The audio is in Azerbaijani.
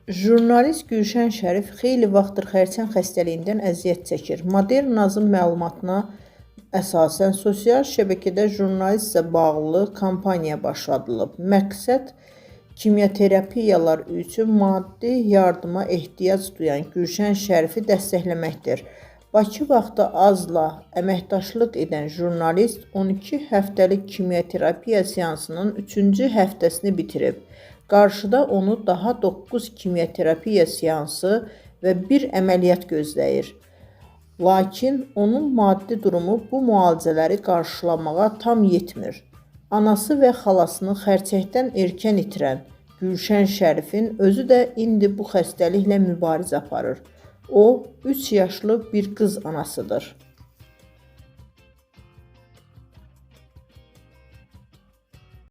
Jurnalist Gülşən Şərif xeyli vaxtdır xərçəng xəstəliyindən əziyyət çəkir. Modernazın məlumatına əsasən sosial şəbəkədə jurnalistlə bağlı kampaniya başladılıb. Məqsəd kimyaterapiyalar üçün maddi yardıma ehtiyac duyan Gülşən Şərifi dəstəkləməkdir. Bakı vaxtı azla əməkdaşlıq edən jurnalist 12 həftəlik kimyaterapiya seansının 3-cü həftəsini bitirib. Qarşıda onu daha 9 kimyaterapiya seansı və bir əməliyyat gözləyir. Lakin onun maddi durumu bu müalicələri qarşılamağa tam yetmir. Anası və xalasını xərçəngdən erkən itirən Gülşən Şərifin özü də indi bu xəstəliklə mübarizə aparır. O, 3 yaşlı bir qız anasıdır.